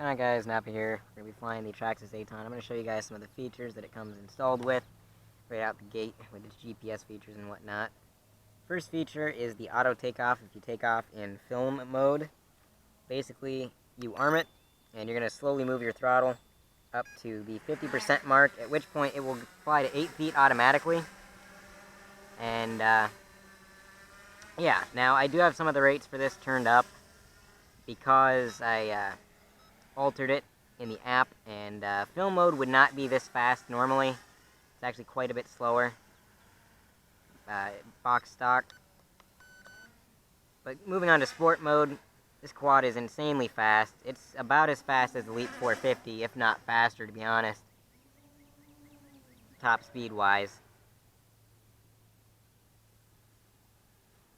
Alright guys, Napa here. We're going to be flying the Traxxas Aton. I'm going to show you guys some of the features that it comes installed with, right out the gate, with its GPS features and whatnot. First feature is the auto takeoff. If you take off in film mode, basically you arm it, and you're going to slowly move your throttle up to the 50% mark, at which point it will fly to 8 feet automatically. And, yeah, now I do have some of the rates for this turned up, because I, altered it in the app, and film mode would not be this fast normally. It's actually quite a bit slower. Box stock. But moving on to sport mode, this quad is insanely fast. It's about as fast as the Leap 450, if not faster, to be honest. Top speed wise.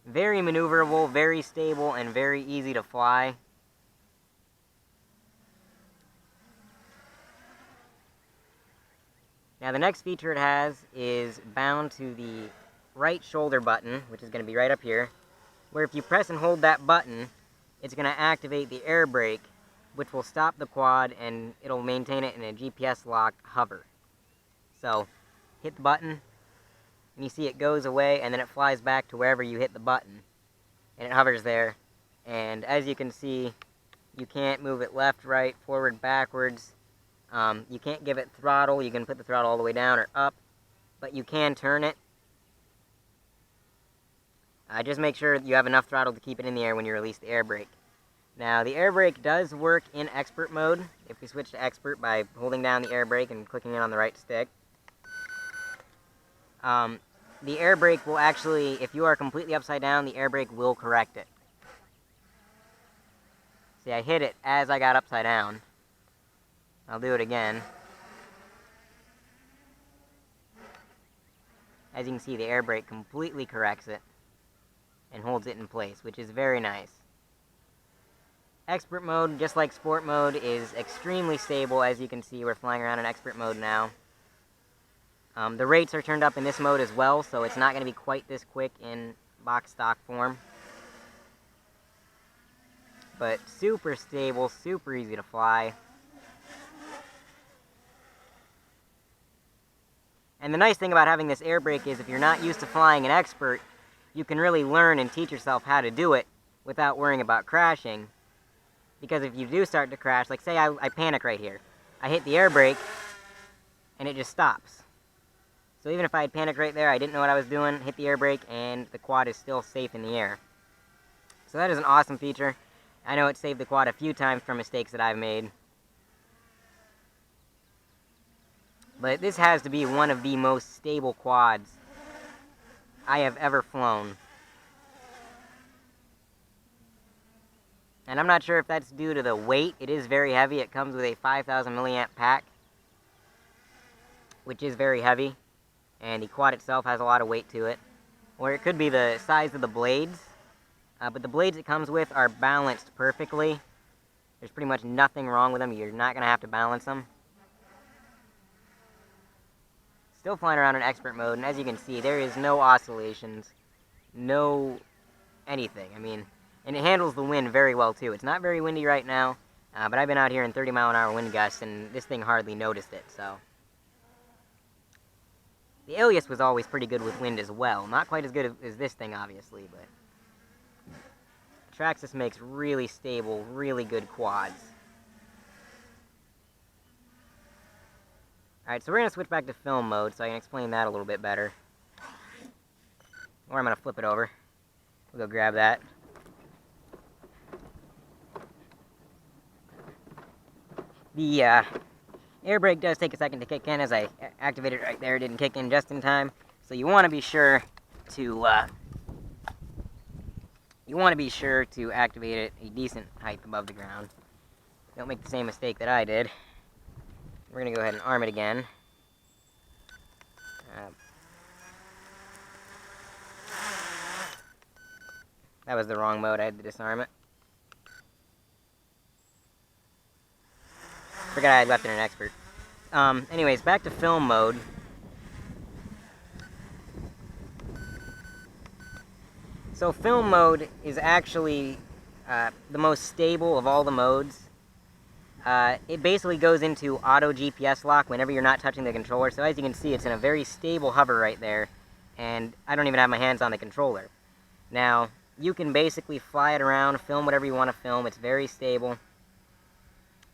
Very maneuverable, very stable, and very easy to fly. Now the next feature it has is bound to the right shoulder button, which is going to be right up here, where if you press and hold that button, it's going to activate the air brake, which will stop the quad and it'll maintain it in a GPS locked hover. So hit the button and you see it goes away, and then it flies back to wherever you hit the button and it hovers there. And as you can see, you can't move it left, right, forward, backwards. You can't give it throttle. You can put the throttle all the way down or up, but you can turn it. Just make sure you have enough throttle to keep it in the air when you release the air brake. Now, the air brake does work in expert mode. If we switch to expert by holding down the air brake and clicking it on the right stick, the air brake will actually, if you are completely upside down, the air brake will correct it. See, I hit it as I got upside down. I'll do it again. As you can see, the air brake completely corrects it and holds it in place, which is very nice. Expert mode, just like sport mode, is extremely stable. As you can see, we're flying around in expert mode now. The rates are turned up in this mode as well, so it's not going to be quite this quick in box stock form. But super stable, super easy to fly. And the nice thing about having this air brake is if you're not used to flying an expert, you can really learn and teach yourself how to do it without worrying about crashing. Because if you do start to crash, like say I panic right here, I hit the air brake and it just stops. So even if I had panicked right there, I didn't know what I was doing, hit the air brake, and the quad is still safe in the air. So that is an awesome feature. I know it saved the quad a few times from mistakes that I've made. But this has to be one of the most stable quads I have ever flown. And I'm not sure if that's due to the weight. It is very heavy. It comes with a 5,000 milliamp pack, which is very heavy. And the quad itself has a lot of weight to it. Or it could be the size of the blades. But the blades it comes with are balanced perfectly. There's pretty much nothing wrong with them. You're not going to have to balance them. Still flying around in expert mode, and as you can see, there is no oscillations, no anything. I mean, and it handles the wind very well too. It's not very windy right now, but I've been out here in 30-mile-an-hour wind gusts, and this thing hardly noticed it, so. The Alias was always pretty good with wind as well. Not quite as good as this thing, obviously, but Traxxas makes really stable, really good quads. Alright, so we're going to switch back to film mode so I can explain that a little bit better. Or I'm going to flip it over. We'll go grab that. The air brake does take a second to kick in. As I activated it right there, it didn't kick in just in time. So you want to be sure to activate it a decent height above the ground. Don't make the same mistake that I did. We're going to go ahead and arm it again. That was the wrong mode. I had to disarm it. Forgot I had left it in expert. Anyways, back to film mode. So film mode is actually the most stable of all the modes. it basically goes into auto GPS lock whenever you're not touching the controller. So as you can see, it's in a very stable hover right there, and I don't even have my hands on the controller. Now, you can basically fly it around, film whatever you want to film. It's very stable,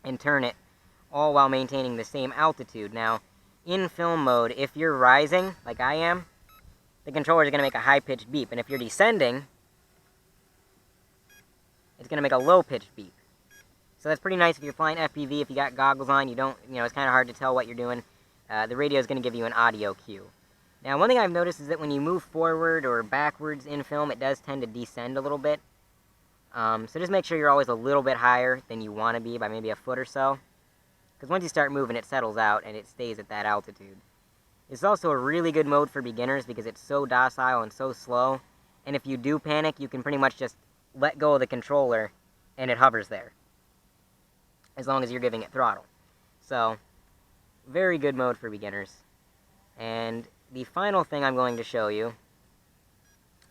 and turn it all while maintaining the same altitude. Now, in film mode, if you're rising, like I am, the controller is going to make a high-pitched beep, and if you're descending, it's going to make a low-pitched beep. So that's pretty nice if you're flying FPV. If you got goggles on, you don't, it's kind of hard to tell what you're doing. The radio is going to give you an audio cue. Now, one thing I've noticed is that when you move forward or backwards in film, it does tend to descend a little bit. So just make sure you're always a little bit higher than you want to be by maybe a foot or so. Because once you start moving, it settles out and it stays at that altitude. It's also a really good mode for beginners because it's so docile and so slow. And if you do panic, you can pretty much just let go of the controller and it hovers there, as long as you're giving it throttle. So, very good mode for beginners. And the final thing I'm going to show you,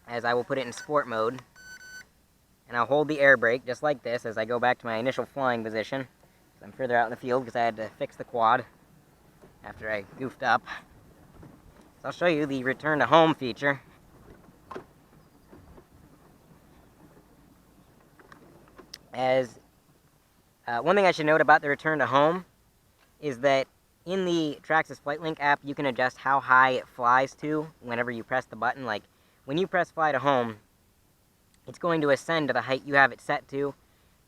as I will put it in sport mode, and I'll hold the air brake just like this as I go back to my initial flying position. I'm further out in the field because I had to fix the quad after I goofed up. So I'll show you the return to home feature. As one thing I should note about the return to home is that in the Traxxas Flight Link app, you can adjust how high it flies to whenever you press the button. Like, when you press fly to home, it's going to ascend to the height you have it set to,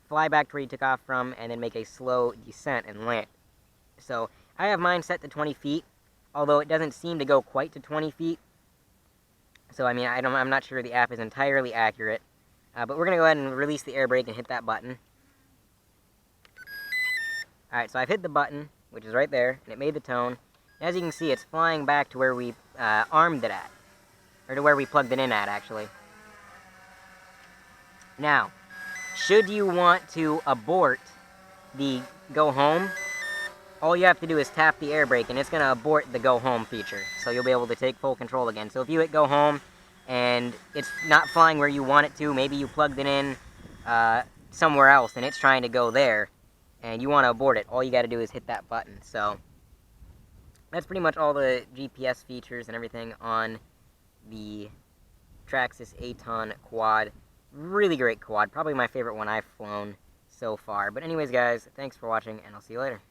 fly back to where you took off from, and then make a slow descent and land. So, I have mine set to 20 feet, although it doesn't seem to go quite to 20 feet. So, I mean, I'm not sure the app is entirely accurate. But we're going to go ahead and release the air brake and hit that button. Alright, so I've hit the button, which is right there, and it made the tone. And as you can see, it's flying back to where we armed it at. Or to where we plugged it in at, actually. Now, should you want to abort the go home, all you have to do is tap the air brake, and it's going to abort the go home feature. So you'll be able to take full control again. So if you hit go home, and it's not flying where you want it to, maybe you plugged it in somewhere else, and it's trying to go there, and you want to abort it, all you got to do is hit that button. So that's pretty much all the GPS features and everything on the Traxxas Aton quad. Really great quad, probably my favorite one I've flown so far. But anyways, guys, thanks for watching, and I'll see you later.